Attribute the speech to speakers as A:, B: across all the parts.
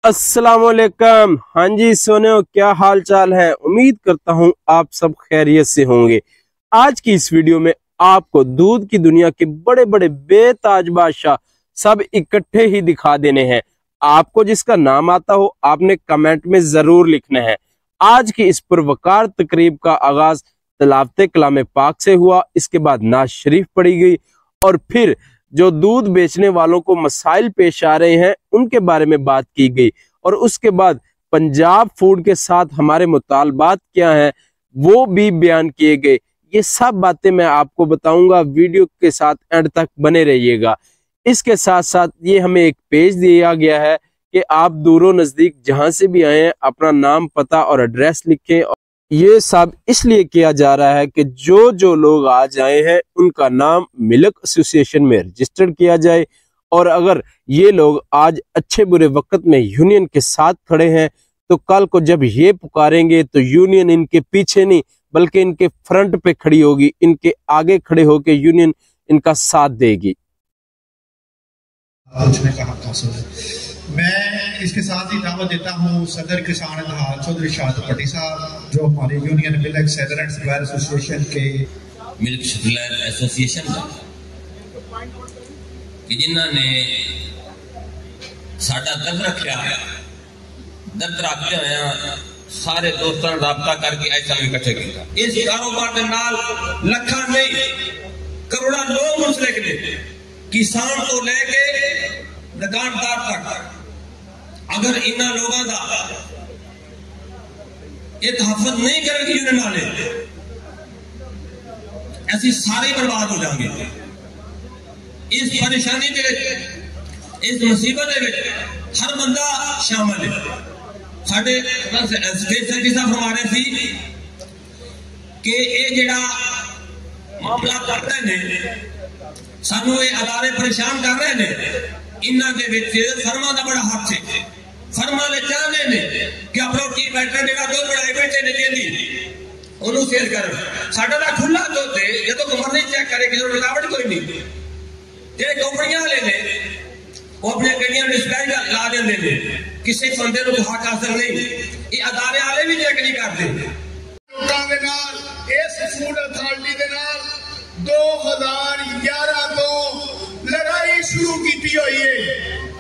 A: अस्सलामुअलैकुम। हाँ जी सोने, क्या हाल चाल है। उम्मीद करता हूँ आप सब खैरियत से होंगे। आज की इस वीडियो में आपको दूध की दुनिया के बड़े बड़े बेताज बादशाह सब इकट्ठे ही दिखा देने हैं। आपको जिसका नाम आता हो आपने कमेंट में जरूर लिखना है। आज की इस पुरवकार तकरीब का आगाज तलावते कलाम पाक से हुआ, इसके बाद नाज शरीफ पढ़ी गई और फिर जो दूध बेचने वालों को मसाइल पेश आ रहे हैं उनके बारे में बात की गई और उसके बाद पंजाब फूड के साथ हमारे मुतालबात क्या हैं वो भी बयान किए गए। ये सब बातें मैं आपको बताऊंगा, वीडियो के साथ एंड तक बने रहिएगा। इसके साथ साथ ये हमें एक पेज दिया गया है कि आप दूरों नजदीक जहां से भी आए हैं अपना नाम, पता और एड्रेस लिखें। ये सब इसलिए किया जा रहा है कि जो जो लोग आज आए हैं उनका नाम मिल्क एसोसिएशन में रजिस्टर्ड किया जाए और अगर ये लोग आज अच्छे बुरे वक्त में यूनियन के साथ खड़े हैं तो कल को जब ये पुकारेंगे तो यूनियन इनके पीछे नहीं बल्कि इनके फ्रंट पे खड़ी होगी, इनके आगे खड़े होकर यूनियन इनका साथ देगी।
B: मैं इसके साथ ही दावत देता हूँ सदर किसान इत्तेहाद चौधरी शाहद पट्टी साहब, जो हमारे union milk seller and supplier association के
C: मिल्क सप्लायर एसोसिएशन कि जिन्होंने साडा दर्द रखा, दर्द रखते हुए सारे दोस्तों ने राबता करके ऐसा इकट्ठे किया। इस कारोबार के नाल लखा नहीं करोड़ा लोग मुंसलिक ने, किसान तो लेके दुकानदार तक। अगर इन लोगों का ये तहफ़्फ़ुज़ नहीं करेगी यूनियन वाले, ऐसी सारे बर्बाद हो जाएंगे। इस परेशानी के इस मुसीबत के हर बंदा शामिल है। साढ़े स्टेट सेक्रेटरी साहब हमारे सी कि ये जिहड़ा मामला करते हैं सानू ये अदारे परेशान कर रहे हैं, इन्हां दे विच फर्मा का बड़ा हक है। फर्मा ने चाहते हैं कि अपना की बैठा जिहड़ा दुध बढ़ाई बेचे ने देंदी उन्होंने सेल कर साडा दा खुला दुध है, ये तो गवर्नर चेक करे कि मिलावट कोई नहीं। जे कंपनियां वाले ने वो अपने गड्डियां डिस्प्ले ला देंदे ने, किसी बंदे को हक हासिल नहीं। ये अदारे वाले भी चेक नहीं करते।
B: लोगों के नाल इस फूड अथॉरिटी के नाल 2011 तो लड़ाई शुरू की हुई है।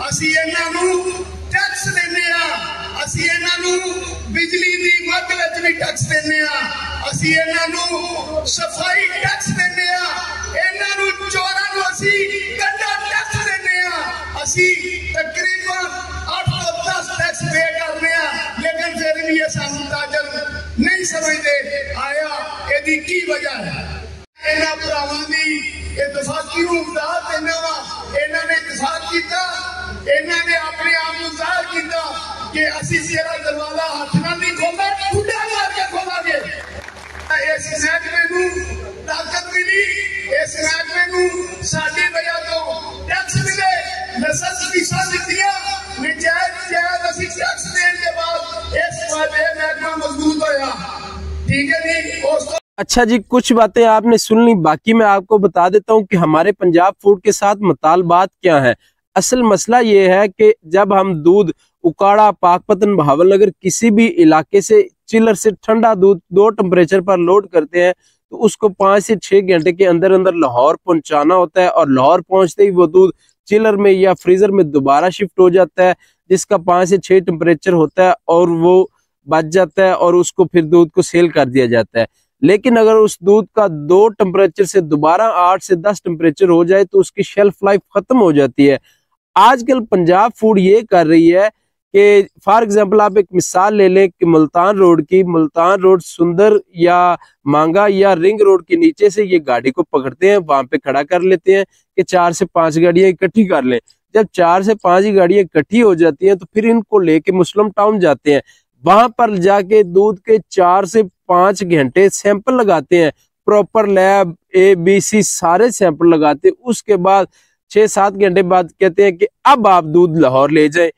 B: असी इन्हों टैक्स देने, असी इन्हों बिजली की मद भी टैक्स देने, असी इन्हों सफाई टैक्स देने, इन्हों चोरों असी गंदा टैक्स देने, असी तकरीबन 8 तो 10 टैक्स पे करने, लेकिन फिर भी ये सानू ताजल नहीं समझते आया। यदि की वजह है इन्होंने भरावां दी इतफाकी उमदाद देना वा, इन्होंने इतफाक किया, इन्होंने अपने आप को जाहिर किया कि असी तेरा दरवाजा हाथ नाल नहीं खोलना, ठुड्डा मार के खोलांगे। इस महकमे नूं ताकत मिली, इस महकमे नूं साडी वजह तो टैक्स मिले, लाइसेंस फीसां दित्तियां, नजायज जायज असी टैक्स देने के बाद इस महकमा मजबूत होया। ठीक है जी। उस
A: अच्छा जी, कुछ बातें आपने सुन ली, बाकी मैं आपको बता देता हूँ कि हमारे पंजाब फूड के साथ मुतालबात क्या है। असल मसला ये है कि जब हम दूध उकाड़ा, पाकपतन, बहावलनगर किसी भी इलाके से चिलर से ठंडा दूध 2 टेम्परेचर पर लोड करते हैं तो उसको 5 से 6 घंटे के अंदर अंदर लाहौर पहुंचाना होता है और लाहौर पहुंचते ही वो दूध चिलर में या फ्रीजर में दोबारा शिफ्ट हो जाता है, जिसका 5 से 6 टेम्परेचर होता है और वो बच जाता है और उसको फिर दूध को सेल कर दिया जाता है। लेकिन अगर उस दूध का 2 टेम्परेचर से दोबारा 8 से 10 टेम्परेचर हो जाए तो उसकी शेल्फ लाइफ खत्म हो जाती है। आजकल पंजाब फूड ये कर रही है कि फॉर एग्जांपल आप एक मिसाल ले लें कि मुल्तान रोड की, मुल्तान रोड सुंदर या मांगा या रिंग रोड के नीचे से ये गाड़ी को पकड़ते हैं, वहां पे खड़ा कर लेते हैं कि 4 से 5 गाड़ियां इकट्ठी कर लें। जब 4 से 5 ही गाड़ियां इकट्ठी हो जाती हैं तो फिर इनको लेके मुस्लिम टाउन जाते हैं, वहां पर जाके दूध के 4 से 5 घंटे सैंपल लगाते हैं, प्रॉपर लैब ABC सारे सैंपल लगाते हैं। उसके बाद 6-7 घंटे बाद कहते हैं कि अब आप दूध लाहौर ले जाएं।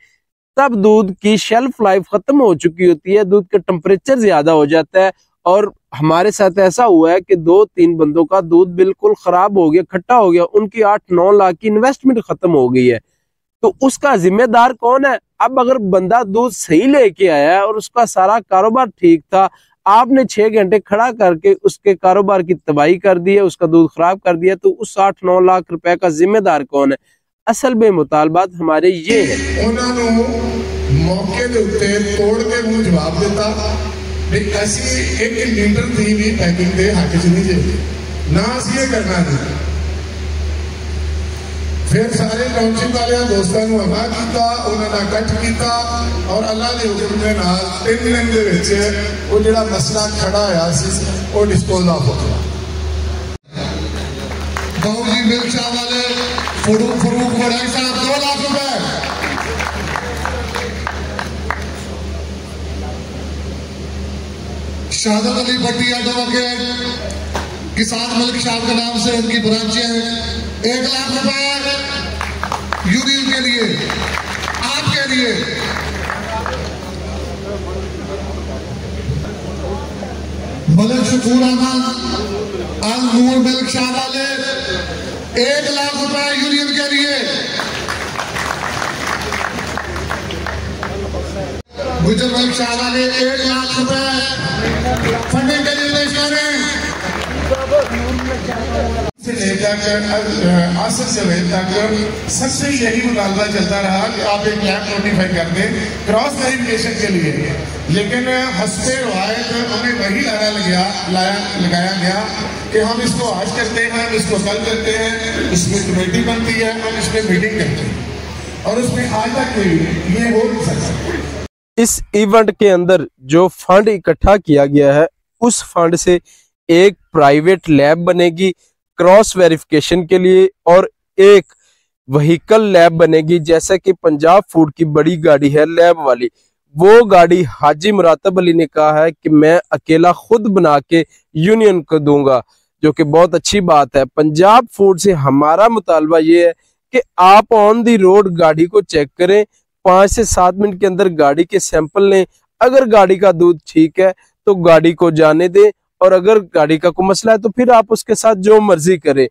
A: तब दूध की शेल्फ लाइफ खत्म हो चुकी होती है, दूध का टेम्परेचर ज्यादा हो जाता है और हमारे साथ ऐसा हुआ है कि 2-3 बंदों का दूध बिल्कुल खराब हो गया, खट्टा हो गया, उनकी 8-9 लाख की इन्वेस्टमेंट खत्म हो गई है। तो उसका जिम्मेदार कौन है? अब अगर बंदा दूध सही लेके आया है और उसका सारा कारोबार ठीक था, आपने 6 घंटे खड़ा करके उसके कारोबार की तबाही कर दी है, उसका दूध खराब कर दिया, तो उस 8-9 लाख रुपए का जिम्मेदार कौन है? असल में मुतालबात हमारे ये है।
B: उन्होंने मौके के उत्ते तोड़ के मुंह जवाब दिता भी असी 1 लीटर की भी पैकिंग के हक च नहीं जे ना असी ये करना नहीं। फिर सारे टाउनशिप वाले दोस्तों को आगाह किया, उन्होंने इकट्ठ किया और अल्लाह के हुक्म के नाल 3 दिन दे विच वो जिहड़ा मसला खड़ा होया सी वो डिस्पोज ऑफ हो गया। बाबूजी मिल्क शाह वाले फरूक वड़ाई साहब 2 लाख रुपए, शहादत अली भट्टी एडवोकेट किसान मिल्क शाह के नाम से उनकी ब्रांचें हैं, 1 लाख रुपए यूनियन के लिए, आपके लिए। मलिक शकूर अहमद अल नूर मिल्क शाह वाले 1 लाख रुपए यूनियन के लिए। गुजर मिल्क शाह वाले 1 लाख रुपए फंडिंग के लिए पेश करें। से लेकर आसर से तक सबसे यही मुतालबा चलता रहा कि आप एक लैब नोटिफाई कर दें क्रॉस वेरिफिकेशन के लिए, लेकिन हस्ते रवायत हमें वही लगाया गया कि हम इसको आज करते हैं, हम इसको कल करते हैं, इसमें कमेटी बनती है, हम इसमें मीटिंग करते हैं और उसमें आज तक ये हो नहीं सकता।
A: इस इवेंट के अंदर जो फंड इकट्ठा किया गया है उस फंड से एक प्राइवेट लैब बनेगी क्रॉस वेरिफिकेशन के लिए और एक व्हीकल लैब बनेगी। जैसा कि पंजाब फूड की बड़ी गाड़ी है लैब वाली, वो गाड़ी हाजी मुरातब अली ने कहा है कि मैं अकेला खुद बना के यूनियन को दूंगा, जो कि बहुत अच्छी बात है। पंजाब फूड से हमारा मुतालबा ये है कि आप ऑन दी रोड गाड़ी को चेक करें, 5 से 7 मिनट के अंदर गाड़ी के सैंपल लें, अगर गाड़ी का दूध ठीक है तो गाड़ी को जाने दें और अगर गाड़ी का कोई मसला है तो फिर आप उसके साथ जो मर्जी करें।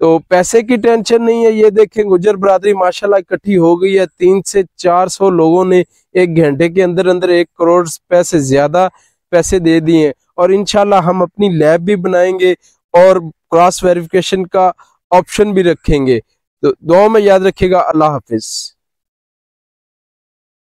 A: तो पैसे की टेंशन नहीं है। ये देखें गुजर बरादरी माशाल्लाह इकट्ठी हो गई है, 300 से 400 लोगों ने 1 घंटे के अंदर अंदर 1 करोड़ पैसे ज्यादा पैसे दे दिए और इंशाल्लाह हम अपनी लैब भी बनाएंगे और क्रॉस वेरिफिकेशन का ऑप्शन भी रखेंगे। तो दुआ में याद रखिएगा। अल्लाह हाफिज।